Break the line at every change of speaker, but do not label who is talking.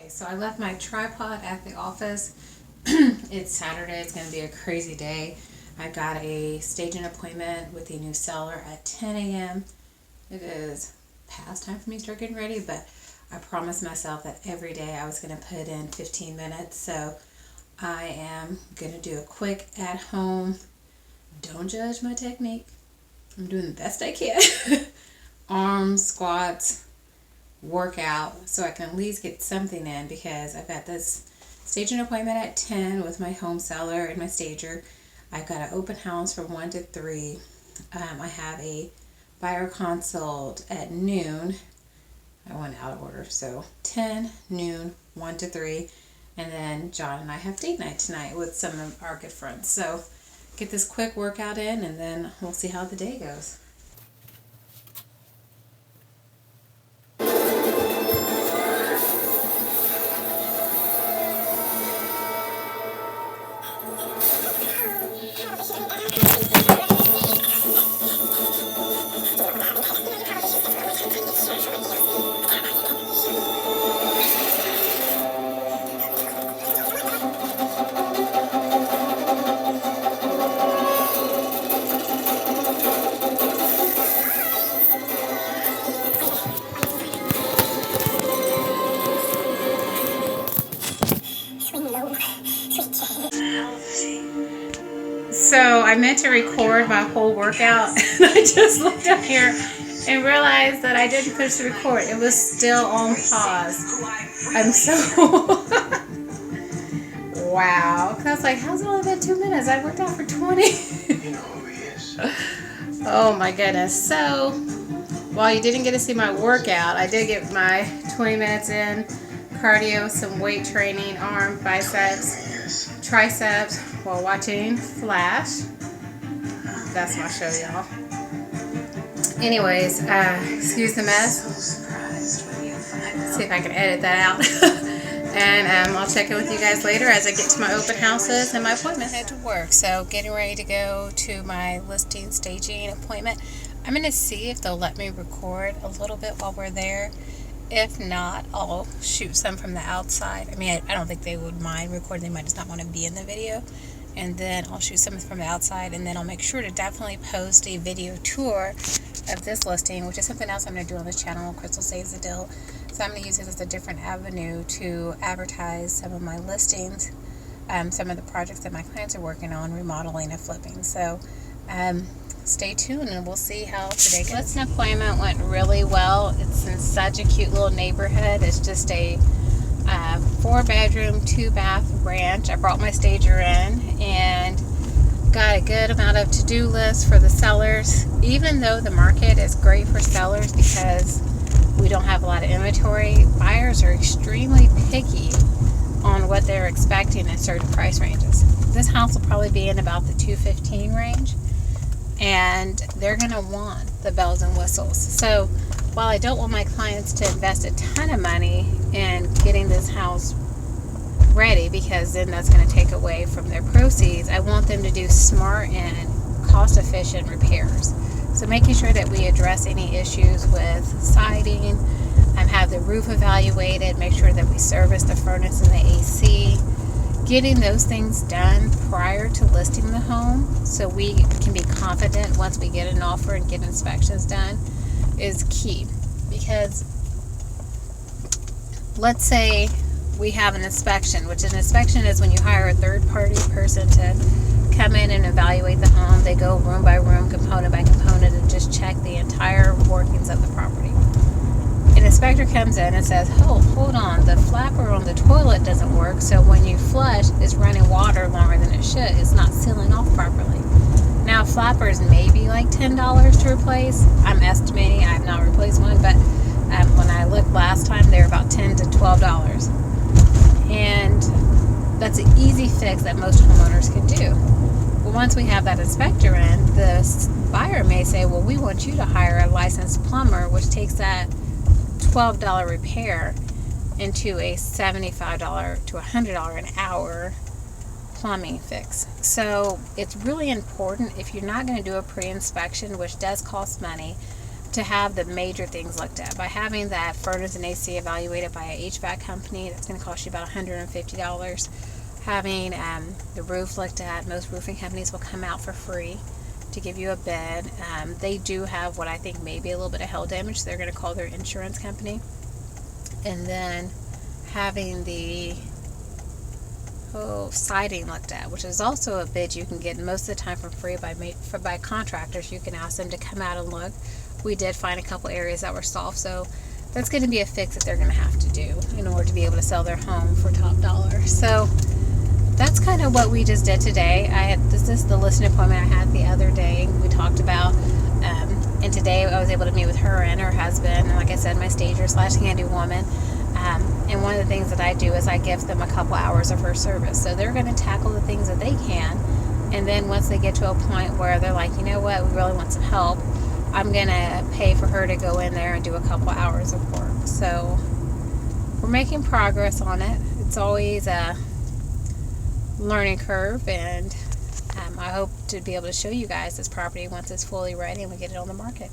So I left my tripod at the office. It's Saturday. It's going to be a crazy day. I got a staging appointment with a new seller at 10 a.m. It is past time for me to start getting ready, but I promised myself that every day I was going to put in 15 minutes. So I am going to do a quick at home, don't judge my technique, I'm doing the best I can, arms, squats, workout, so I can at least get something in, because I've got this staging appointment at 10 with my home seller and my stager. I've got an open house from 1 to 3. I have a buyer consult at noon. I went out of order, so 10, noon, 1 to 3, and then John and I have date night tonight with some of our good friends. So get this quick workout in, and then we'll see how the day goes. So I meant to record my whole workout, and I just looked up here and realized that I didn't push the record. It was still on pause. I'm so wow. Cause I was like, how's it only been 2 minutes? I worked out for 20. Oh my goodness. So while you didn't get to see my workout, I did get my 20 minutes in cardio, some weight training, arm, biceps, triceps, while watching Flash. That's my show, y'all. Anyways, excuse the mess. See if I can edit that out. And I'll check in with you guys later as I get to my open houses and my appointment. Head to work. So getting ready to go to my listing staging appointment. I'm going to see if they'll let me record a little bit while we're there. If not, I'll shoot some from the outside. I mean, I don't think they would mind recording. They might just not want to be in the video. And then I'll shoot some from the outside, and then I'll make sure to definitely post a video tour of this listing, which is something else I'm going to do on this channel, Crystal Saves the Deal. So I'm going to use this as a different avenue to advertise some of my listings, some of the projects that my clients are working on, remodeling and flipping. So stay tuned and we'll see how today goes. Listing appointment went really well. It's in such a cute little neighborhood. It's just a 4-bedroom, 2-bath ranch. I brought my stager in and got a good amount of to-do lists for the sellers. Even though the market is great for sellers because we don't have a lot of inventory, buyers are extremely picky on what they're expecting in certain price ranges. This house will probably be in about the $215 range, and they're going to want the bells and whistles. So while I don't want my clients to invest a ton of money in getting this house ready, because then that's going to take away from their proceeds, I want them to do smart and cost-efficient repairs. So making sure that we address any issues with siding, have the roof evaluated, make sure that we service the furnace and the AC. Getting those things done prior to listing the home so we can be confident once we get an offer and get inspections done is key. Because let's say we have an inspection, which an inspection is when you hire a third-party person to come in and evaluate the home. They go room by room, component by component, and just check the entire workings of the property. An inspector comes in and says, oh, hold on, the flapper on the toilet doesn't work, so when you flush, it's running water longer than it should. It's not sealing off properly. Now, flappers may be like $10 to replace. I'm estimating. I have not replaced one, but when I looked last time, they were about $10 to $12. And that's an easy fix that most homeowners can do. Well, once we have that inspector in, the buyer may say, well, we want you to hire a licensed plumber, which takes that $12 repair into a $75 to $100 an hour plumbing fix. So it's really important, if you're not going to do a pre-inspection, which does cost money, to have the major things looked at. By having that furnace and AC evaluated by an HVAC company, that's going to cost you about $150. Having the roof looked at, most roofing companies will come out for free to give you a bid. They do have what I think may be a little bit of hail damage, so they're going to call their insurance company. And then having the siding looked at, which is also a bid you can get most of the time for free by contractors. You can ask them to come out and look. We did find a couple areas that were soft, so that's going to be a fix that they're going to have to do in order to be able to sell their home for top dollar. So that's kind of what we just did today. This is the listing appointment I had the other day. We talked about, and today I was able to meet with her and her husband, and like I said, my stager / handy woman. And one of the things that I do is I give them a couple hours of her service. So they're going to tackle the things that they can. And then once they get to a point where they're like, you know what, we really want some help, I'm going to pay for her to go in there and do a couple hours of work. So we're making progress on it. It's always a learning curve, and I hope to be able to show you guys this property once it's fully ready and we get it on the market.